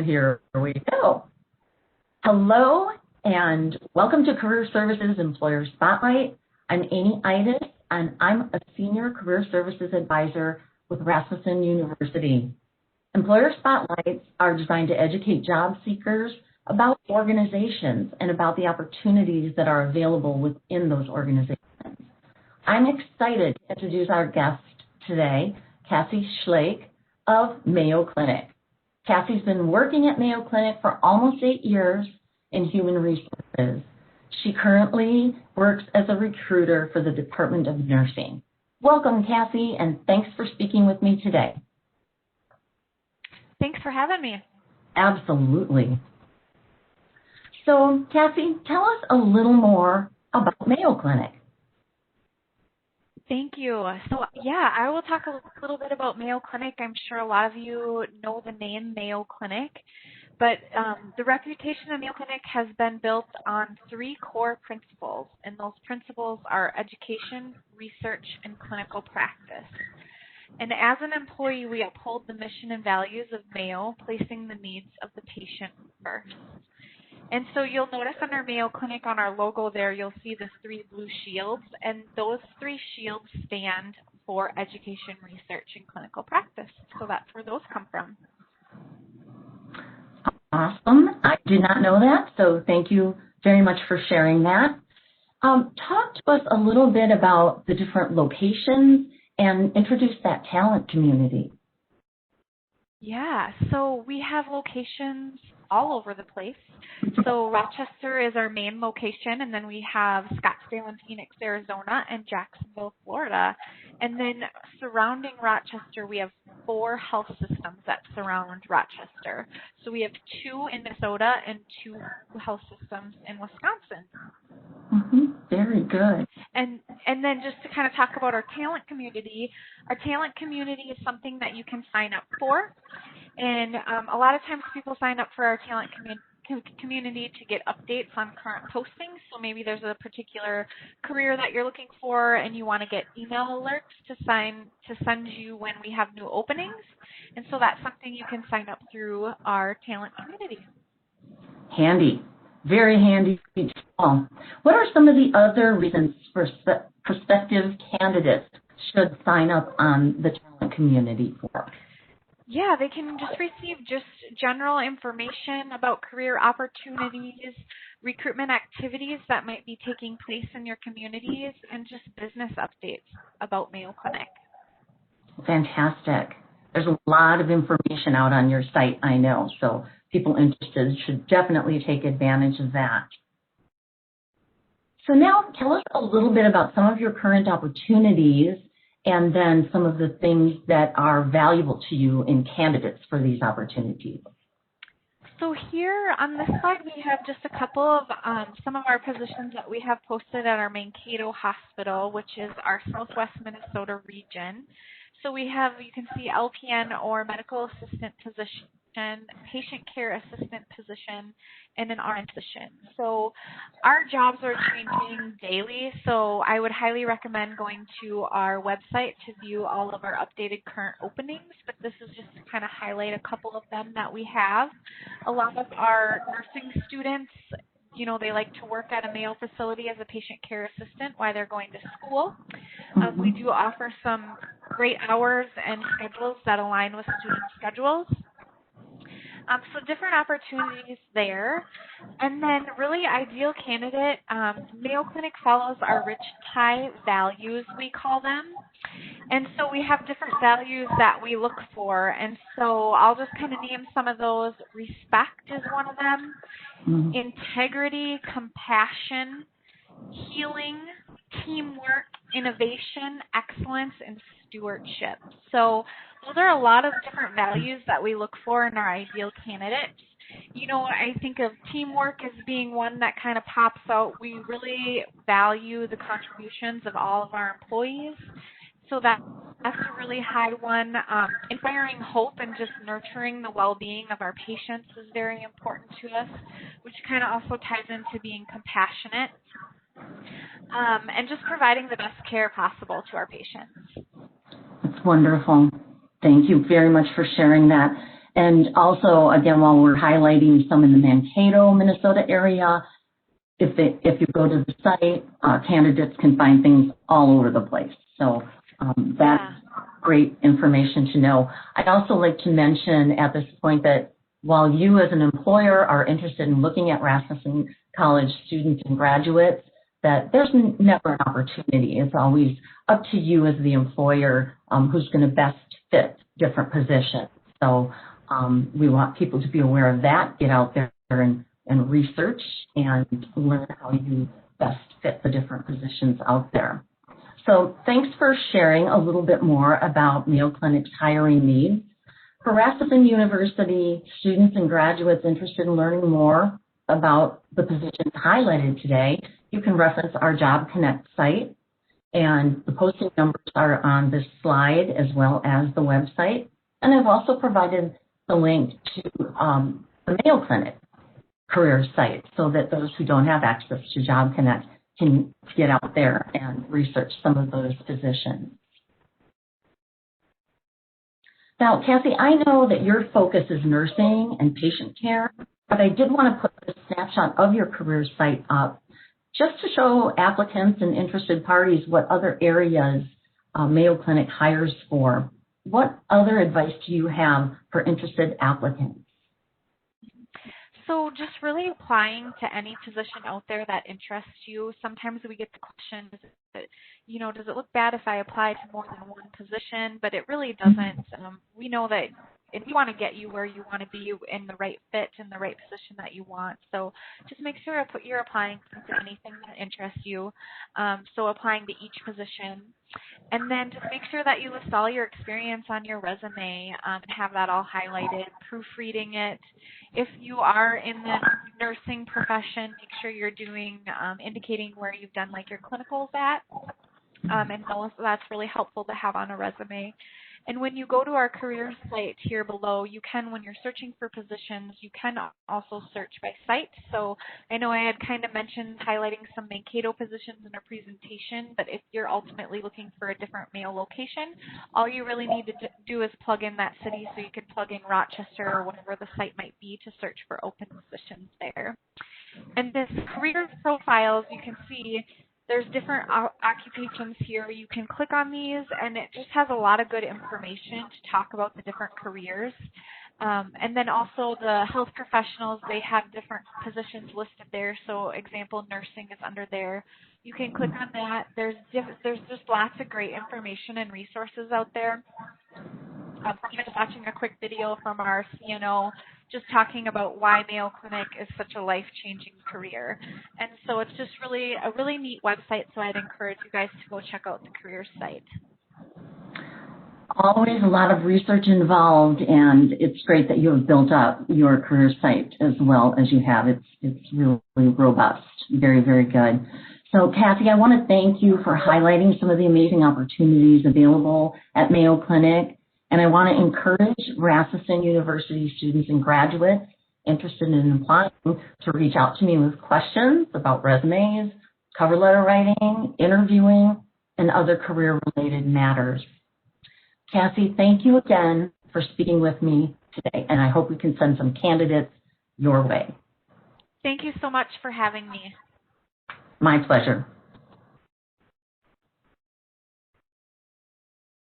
here we go. Hello and welcome to Career Services Employer Spotlight. I'm Amy Itis and I'm a Senior Career Services Advisor with Rasmussen University. Employer Spotlights are designed to educate job seekers about organizations and about the opportunities that are available within those organizations. I'm excited to introduce our guest today, Cassie Schlake of Mayo Clinic. Cassie's been working at Mayo Clinic for almost 8 years in human resources. She currently works as a recruiter for the Department of Nursing. Welcome, Cassie, and thanks for speaking with me today. Thanks for having me. Absolutely. So, Cassie, tell us a little more about Mayo Clinic. Thank you. So, yeah, I will talk a little bit about Mayo Clinic. I'm sure a lot of you know the name Mayo Clinic, but the reputation of Mayo Clinic has been built on 3 core principles, and those principles are education, research, and clinical practice. And as an employee, we uphold the mission and values of Mayo, placing the needs of the patient first. And so you'll notice under Mayo Clinic on our logo there, you'll see the 3 blue shields, and those 3 shields stand for education, research, and clinical practice. So that's where those come from. Awesome. I did not know that, so thank you very much for sharing that. Talk to us a little bit about the different locations and introduce that talent community. Yeah, so we have locations all over the place. So Rochester is our main location, and then we have Scottsdale and Phoenix, Arizona, and Jacksonville, Florida. And then surrounding Rochester, we have 4 health systems that surround Rochester. So we have 2 in Minnesota and 2 health systems in Wisconsin. Very good. And then just to kind of talk about our talent community is something that you can sign up for. And a lot of times people sign up for our talent community to get updates on current postings. So maybe there's a particular career that you're looking for and you want to get email alerts to send you when we have new openings. And so that's something you can sign up through our talent community. Handy. Very handy. What are some of the other reasons prospective candidates should sign up on the talent community for? Yeah, they can just receive just general information about career opportunities, recruitment activities that might be taking place in your communities, and just business updates about Mayo Clinic. Fantastic. There's a lot of information out on your site, I know, so people interested should definitely take advantage of that. So now tell us a little bit about some of your current opportunities and then some of the things that are valuable to you in candidates for these opportunities. So here on this slide, we have just a couple of some of our positions that we have posted at our Mankato Hospital, which is our Southwest Minnesota region. So we have, you can see LPN or medical assistant position, patient care assistant position, and an RN position. So our jobs are changing daily, so I would highly recommend going to our website to view all of our updated current openings, but this is just to kind of highlight a couple of them that we have. A lot of our nursing students, you know, they like to work at a Mayo facility as a patient care assistant while they're going to school. We do offer some great hours and schedules that align with student schedules. So different opportunities there. And then really ideal candidate, Mayo Clinic follows our rich tie values, we call them. And so we have different values that we look for. And so I'll just kind of name some of those. Respect is one of them. Integrity, compassion, healing, teamwork, innovation, excellence, and stewardship. So those are a lot of different values that we look for in our ideal candidates. You know, I think of teamwork as being one that kind of pops out. We really value the contributions of all of our employees. So that's a really high one. Inspiring hope and just nurturing the well-being of our patients is very important to us, which kind of also ties into being compassionate. And just providing the best care possible to our patients. That's wonderful. Thank you very much for sharing that. And also, again, while we're highlighting some in the Mankato, Minnesota area, if you go to the site, candidates can find things all over the place. So that's great information to know. I'd also like to mention at this point that while you as an employer are interested in looking at Rasmussen College students and graduates, that there's never an opportunity. It's always up to you as the employer who's going to best fit different positions. So we want people to be aware of that, get out there and research and learn how you best fit the different positions out there. So thanks for sharing a little bit more about Mayo Clinic's hiring needs. For Rasmussen University students and graduates interested in learning more about the positions highlighted today, you can reference our Job Connect site, and the posting numbers are on this slide as well as the website. And I've also provided the link to the Mayo Clinic career site so that those who don't have access to Job Connect can get out there and research some of those positions. Now, Cassie, I know that your focus is nursing and patient care, but I did want to put a snapshot of your career site up just to show applicants and interested parties what other areas Mayo Clinic hires for. What other advice do you have for interested applicants? So just really applying to any position out there that interests you. Sometimes we get the question, does it look bad if I apply to more than one position? But it really doesn't. We know that if you want to get you where you want to be in the right fit, in the right position that you want. So just make sure you're applying to anything that interests you. So applying to each position. And then just make sure that you list all your experience on your resume and have that all highlighted, proofreading it. If you are in the nursing profession, make sure you're doing, indicating where you've done like your clinicals at. And that's really helpful to have on a resume. And when you go to our career site here below, you can, when you're searching for positions, you can also search by site. So I know I had kind of mentioned highlighting some Mankato positions in our presentation, but if you're ultimately looking for a different Mayo location, all you really need to do is plug in that city, so you could plug in Rochester or whatever the site might be to search for open positions there. And this career profiles, you can see there's different occupations here. You can click on these, and it just has a lot of good information to talk about the different careers. And then also the health professionals, they have different positions listed there. So example, nursing is under there. You can click on that. There's just lots of great information and resources out there. Even just watching a quick video from our CNO just talking about why Mayo Clinic is such a life-changing career. And so it's just really a really neat website, so I'd encourage you guys to go check out the career site. Always a lot of research involved, and it's great that you have built up your career site as well as you have. It's really robust. Very, very good. So, Kathy, I want to thank you for highlighting some of the amazing opportunities available at Mayo Clinic. And I want to encourage Rasmussen University students and graduates interested in applying to reach out to me with questions about resumes, cover letter writing, interviewing, and other career-related matters. Cassie, thank you again for speaking with me today, and I hope we can send some candidates your way. Thank you so much for having me. My pleasure.